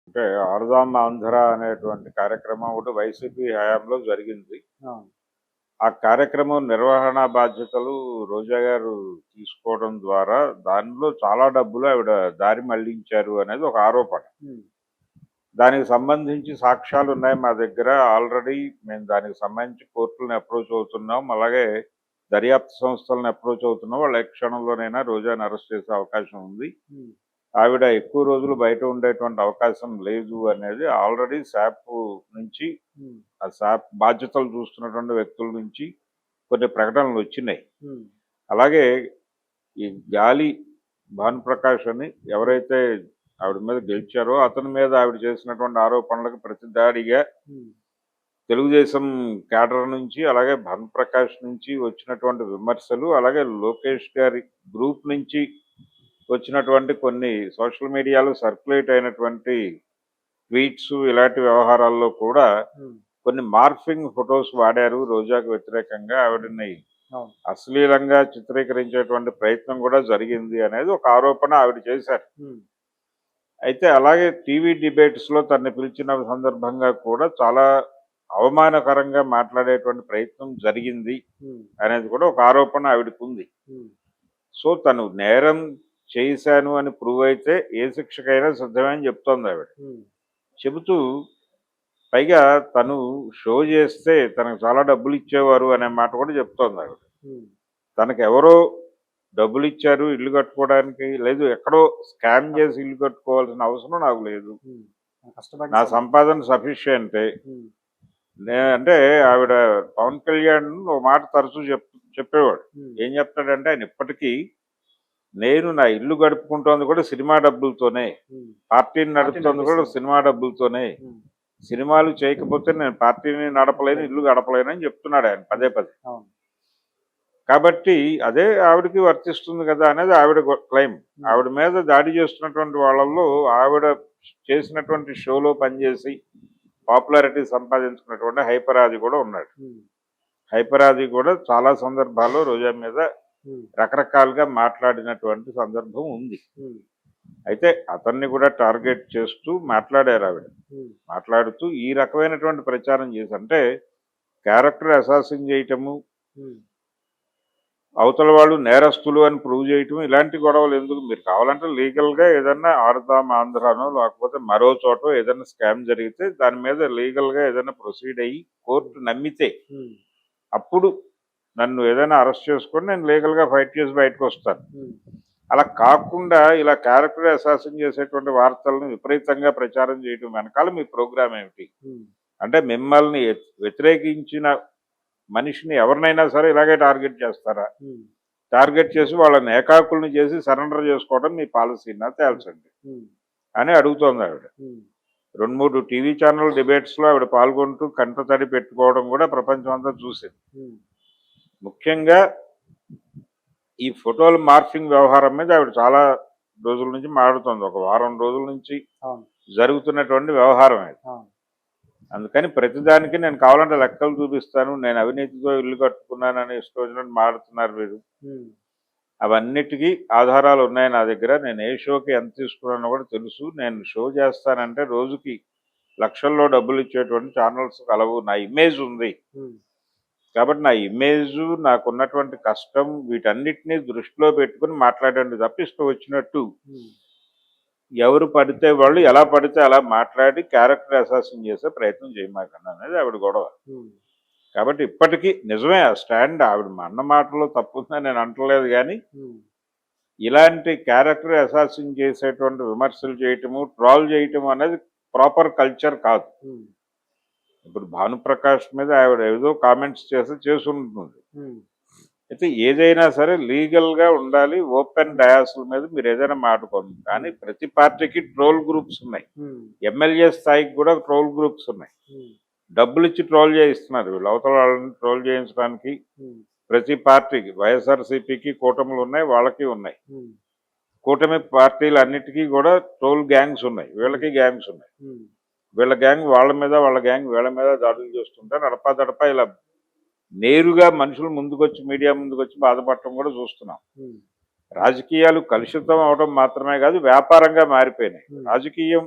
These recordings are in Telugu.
అంటే ఆడదాం ఆంధ్ర అనేటువంటి కార్యక్రమం ఒకటి వైసీపీ హయాంలో జరిగింది. అవును. ఆ కార్యక్రమం నిర్వహణ బాధ్యతలు రోజా గారు తీసుకోవడం ద్వారా దానిలో చాలా డబ్బులు ఆవిడ దారి మళ్లించారు అనేది ఒక ఆరోపణ. హ్మ్. దానికి సంబంధించి సాక్ష్యాలు ఉన్నాయి మా దగ్గర. ఆల్రెడీ మేము దానికి సంబంధించి కోర్టులను అప్రోచ్ అవుతున్నాం. అలాగే దర్యాప్తు సంస్థలను అప్రోచ్ అవుతున్నాం. వాళ్ళు ఏ క్షణంలోనైనా రోజాని అరెస్ట్ చేసే అవకాశం ఉంది. హ్మ్. ఆవిడ ఎక్కువ రోజులు బయట ఉండేటువంటి అవకాశం లేదు అనేది ఆల్రెడీ శాప్ నుంచి, హ్మ్. ఆ శాప్ బాధ్యతలు చూస్తున్నటువంటి వ్యక్తుల నుంచి కొన్ని ప్రకటనలు వచ్చినాయి. హ్మ్. అలాగే ఈ గాలి భానుప్రకాష్ అని హ్మ్. ఎవరైతే ఆవిడ మీద గెలిచారో అతని మీద ఆవిడ చేసినటువంటి ఆరోపణలకు ప్రతిదాడిగా హ్మ్. తెలుగుదేశం క్యాడర్ నుంచి, అలాగే భానుప్రకాష్ నుంచి వచ్చినటువంటి విమర్శలు, అలాగే లోకేష్ గారి గ్రూప్ నుంచి వచ్చినటువంటి కొన్ని సోషల్ మీడియాలో సర్క్యులేట్ అయినటువంటి ట్వీట్స్, ఇలాంటి వ్యవహారాల్లో కూడా హ్మ్. కొన్ని మార్ఫింగ్ ఫొటోస్ వాడారు రోజాకు వ్యతిరేకంగా. ఆవిడని అవును. అశ్లీలంగా చిత్రీకరించేటువంటి ప్రయత్నం కూడా జరిగింది అనేది ఒక ఆరోపణ ఆవిడ చేశారు. హ్మ్. అయితే అలాగే టీవీ డిబేట్స్లో తనని పిలిచిన సందర్భంగా కూడా చాలా అవమానకరంగా మాట్లాడేటువంటి ప్రయత్నం జరిగింది హ్మ్. అనేది కూడా ఒక ఆరోపణ ఆవిడకు ఉంది. హ్మ్. సో తను నేరం చేశాను అని ప్రూవ్ అయితే ఏ శిక్షకైనా సిద్ధమే అని చెప్తోంది ఆవిడ. హ్మ్. చెబుతూ పైగా తను షో చేస్తే తనకు చాలా డబ్బులు ఇచ్చేవారు అనే మాట కూడా చెప్తోంది ఆవిడ. హ్మ్. తనకెవరో డబ్బులు ఇచ్చారు ఇల్లు కట్టుకోవడానికి, లేదు ఎక్కడో స్కామ్ కష్ చేసి ఇల్లు కట్టుకోవాల్సిన అవసరం నాకు లేదు. హ్మ్. కష్టపడి నా సంపాదన సఫిషియంటే. హ్మ్. అంటే ఆవిడ పవన్ కళ్యాణ్ ఒక మాట తరచూ చెప్పేవాడు. హ్మ్. ఏం చెప్తాడంటే ఆయన ఇప్పటికీ నేను నా ఇల్లు గడుపుకుంటోంది కూడా సినిమా డబ్బులతోనే. హ్మ్. పార్టీని పార్టీ నడుపుతోంది కూడా నడిపిస్తున్నారు. సినిమా డబ్బులతోనే. హ్మ్. సినిమాలు చేయకపోతే నేను పార్టీని నడపలేను, లేదు. ఇల్లు గడపలేను అని చెప్తున్నాడు ఆయన పదే హ్మ్. పదే. అవును. కాబట్టి అదే ఆవిడకి వర్తిస్తుంది కదా అనేది ఆవిడ క్లెయిమ్. హ్మ్. ఆవిడ మీద దాడి చేస్తున్నటువంటి వాళ్ళల్లో ఆవిడ చేసినటువంటి షోలో పనిచేసి పాపులారిటీ సంపాదించుకున్నటువంటి హైపర్ ఆది కూడా ఉన్నాడు. హ్మ్. హైపర్ ఆది కూడా చాలా సందర్భాల్లో రోజా మీద హ్మ్. రకరకాలుగా మాట్లాడినటువంటి సందర్భం ఉంది. హ్మ్. అయితే అతన్ని కూడా టార్గెట్ చేస్తూ మాట్లాడారు ఆవిడ. హ్మ్. మాట్లాడుతూ ఈ రకమైనటువంటి ప్రచారం చేసి, అంటే క్యారెక్టర్ అసాసిన్ చేయటము, హ్మ్. అవతల వాళ్ళు నేరస్తులు అని ప్రూవ్ చేయటం, ఇలాంటి గొడవలు ఎందుకు? మీరు కావాలంటే లీగల్గా ఏదన్నా ఆడదాం ఆంధ్రానో లేకపోతే మరో చోట ఏదైనా స్కామ్ జరిగితే దాని మీద లీగల్గా ఏదైనా ప్రొసీడ్ అయ్యి హ్మ్. కోర్టు నమ్మితే హ్మ్. అప్పుడు నన్ను ఏదైనా అరెస్ట్ చేసుకొని నేను లీగల్గా ఫైట్ చేసి బయటకు వస్తాను. హ్మ్. అలా కాకుండా ఇలా క్యారెక్టర్ అసాసిన్ చేసేటువంటి వార్తలను విపరీతంగా ప్రచారం చేయడం వెనకాల మీ ప్రోగ్రామ్ ఏమిటి? హ్మ్. అంటే మిమ్మల్ని వ్యతిరేకించిన మనిషిని ఎవరినైనా సరే ఇలాగే టార్గెట్ చేస్తారా? హ్మ్. టార్గెట్ చేసి వాళ్ళని ఏకాకుల్ని చేసి సరెండర్ చేసుకోవడం మీ పాలసీనా హ్మ్. తేల్చండి హ్మ్. అని అడుగుతోంది ఆవిడ. హ్మ్. 2, 3 టీవీ ఛానల్ డిబేట్స్లో ఆవిడ పాల్గొంటూ కంటతడి పెట్టుకోవడం కూడా ప్రపంచం అంతా చూసింది. హ్మ్. ముఖ్యంగా ఈ ఫోటోల మార్ఫింగ్ వ్యవహారం మీద ఆవిడ చాలా రోజుల నుంచి మాట్లాడుతోంది. ఒక వారం రోజుల నుంచి అవును. జరుగుతున్నటువంటి వ్యవహారం అది. అవును. అందుకని ప్రతిదానికి నేను కావాలంటే లెక్కలు చూపిస్తాను, నేను అవినీతితో ఇల్లు కట్టుకున్నానని ఇష్టం వచ్చినట్టు మాట్లాడుతున్నారు మీరు. హ్మ్. అవన్నిటికీ ఆధారాలు ఉన్నాయి నా దగ్గర. నేను ఏ షోకి ఎంత తీసుకున్నానో కూడా తెలుసు. నేను షో చేస్తానంటే రోజుకి లక్షల్లో డబ్బులు ఇచ్చేటువంటి ఛానల్స్ కలవు. నా ఇమేజ్ ఉంది. హ్మ్. కాబట్టి నా ఇమేజు, నాకున్నటువంటి కష్టం వీటన్నిటిని దృష్టిలో పెట్టుకొని మాట్లాడండి తప్ప ఇష్టం వచ్చినట్టు హ్మ్. ఎవరు పడితే వాళ్ళు ఎలా పడితే అలా మాట్లాడి క్యారెక్టర్ అసాసిన్ చేసే ప్రయత్నం చేయమాకండి అనేది ఆవిడ గొడవ. హ్మ్. కాబట్టి ఇప్పటికీ నిజమే ఆ స్టాండ్. ఆవిడ మా అన్న మాటలో తప్పుందని నేను అంటలేదు కానీ హ్మ్. ఇలాంటి క్యారెక్టర్ అసాసిన్ చేసేటువంటి విమర్శలు చేయటము, ట్రోల్ చేయటం అనేది ప్రాపర్ కల్చర్ కాదు. హ్మ్. ఇప్పుడు భానుప్రకాష్ మీద ఆవిడ ఏదో కామెంట్స్ చేసి ఉంటుంది. హ్మ్. అయితే ఏదైనా సరే లీగల్గా ఉండాలి. ఓపెన్ హ్మ్. డయాస్ల మీద మీరు ఏదైనా మాట్లాడుకోండి. కానీ హ్మ్. ప్రతి పార్టీకి ట్రోల్ గ్రూప్స్ ఉన్నాయి. హ్మ్. ఎమ్మెల్యే స్థాయికి కూడా ట్రోల్ గ్రూప్స్ ఉన్నాయి. హ్మ్. డబ్బులు ఇచ్చి ట్రోల్ చేయిస్తున్నారు వీళ్ళు. అవతల వాళ్ళని ట్రోల్ చేయించడానికి హ్మ్. ప్రతి పార్టీకి, వైఎస్ఆర్సీపీకి కూటములు ఉన్నాయి, వాళ్ళకి ఉన్నాయి. హ్మ్. కూటమి పార్టీలు అన్నిటికీ కూడా ట్రోల్ గ్యాంగ్స్ ఉన్నాయి, హ్మ్. వీళ్ళకి గ్యాంగ్స్ ఉన్నాయి. హ్మ్. వీళ్ళ గ్యాంగ్ వాళ్ళ మీద, వాళ్ళ గ్యాంగ్ వీళ్ళ మీద దాడులు చేస్తుంటారు. అడపాదడపా ఇలా నేరుగా మనుషులు ముందుకొచ్చి, మీడియా ముందుకొచ్చి బాధపడటం కూడా చూస్తున్నాం. హ్మ్. రాజకీయాలు కలుషితం అవడం మాత్రమే కాదు, వ్యాపారంగా మారిపోయినాయి. హ్మ్. రాజకీయం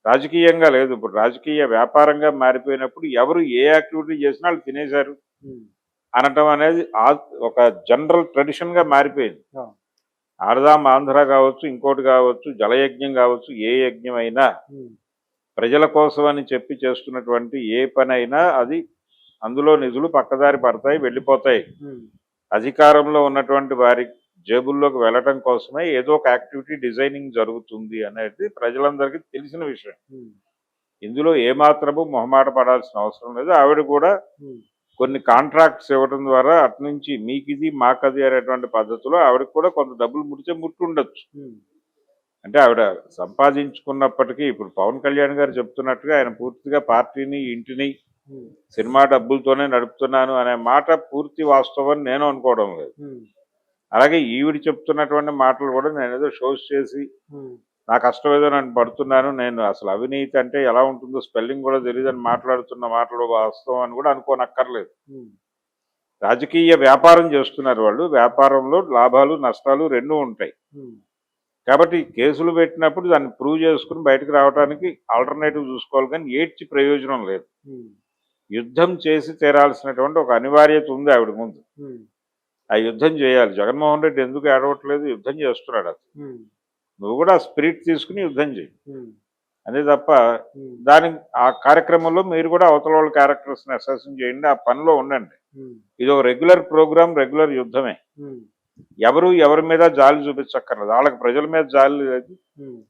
రాజకీయంగా లేదు. ఇప్పుడు రాజకీయ వ్యాపారంగా మారిపోయినప్పుడు ఎవరు ఏ యాక్టివిటీ చేసినా వాళ్ళు తినేశారు ఉమ్, అనటం అనేది ఒక జనరల్ ట్రెడిషన్‌గా మారిపోయింది. ఆ, ఆడదాం ఆంధ్ర కావచ్చు, ఇంకోటి కావచ్చు, జలయజ్ఞం కావచ్చు, ఏ యజ్ఞం అయినా ఉమ్, ప్రజల కోసం అని చెప్పి చేస్తున్నటువంటి ఏ పనైనా అది అందులో నిధులు పక్కదారి పడతాయి, వెళ్ళిపోతాయి. ఉమ్, అధికారంలో ఉన్నటువంటి వారి జేబుల్లోకి వెళ్ళటం కోసమే ఏదో ఒక యాక్టివిటీ డిజైనింగ్ జరుగుతుంది అనేది ప్రజలందరికీ తెలిసిన విషయం. ఉమ్, ఇందులో ఏమాత్రము మొహమాట పడాల్సిన అవసరం లేదు. ఆవిడ కూడా ఉమ్, కొన్ని కాంట్రాక్ట్స్ ఇవ్వడం ద్వారా అటునుంచి మీకిది, మాకది అనేటువంటి పద్ధతిలో ఆవిడకి కూడా కొంత డబ్బులు ముట్టుండొచ్చు. ఉమ్, అంటే ఆవిడ సంపాదించుకున్నప్పటికీ ఇప్పుడు పవన్ కళ్యాణ్ గారు చెప్తున్నట్టుగా ఆయన పూర్తిగా పార్టీని, ఇంటిని ఉమ్, సినిమా డబ్బులతోనే నడుపుతున్నాను అనే మాట పూర్తి వాస్తవం నేను అనుకోవడం లేదు. ఉమ్, అలాగే ఈవిడ చెప్తున్నటువంటి మాటలు కూడా నేనేదో షోస్ చేసి ఉమ్, నా కష్టం ఏదో నేను పడుతున్నాను, నేను అసలు అవినీతి అంటే ఎలా ఉంటుందో స్పెల్లింగ్ కూడా తెలియదని మాట్లాడుతున్న మాటలు వాస్తవం అని కూడా అనుకోనక్కర్లేదు. ఉమ్, రాజకీయ వ్యాపారం చేస్తున్నారు వాళ్ళు. వ్యాపారంలో లాభాలు, నష్టాలు రెండూ ఉంటాయి. ఉమ్, కాబట్టి కేసులు పెట్టినప్పుడు దాన్ని ప్రూవ్ చేసుకుని బయటకు రావడానికి ఆల్టర్నేటివ్ చూసుకోవాలి, కానీ ఏడ్చి ప్రయోజనం లేదు. ఉమ్, యుద్ధం చేసి తీరాల్సినటువంటి ఒక అనివార్యత ఉంది ఆవిడ ముందు. ఉమ్, ఆ యుద్ధం చేయాలి. జగన్మోహన్ రెడ్డి ఎందుకు ఏడవట్లేదు? యుద్ధం చేస్తున్నాడు అతను. ఉమ్, నువ్వు కూడా స్పిరిట్ తీసుకుని యుద్ధం చేయి. ఉమ్, అదే తప్ప ఉమ్, దాని ఆ కార్యక్రమంలో మీరు కూడా అవతల వాళ్ళ క్యారెక్టర్స్ని అసెసింగ్ చేయండి. ఆ పనిలో ఉండండి. ఉమ్, ఇది ఒక రెగ్యులర్ ప్రోగ్రామ్, రెగ్యులర్ యుద్ధమే. ఉమ్, ఎవరు ఎవరి మీద జాలి చూపించక్కర్లేదు. వాళ్ళకి ప్రజల మీద జాలి లేదు, ఉమ్,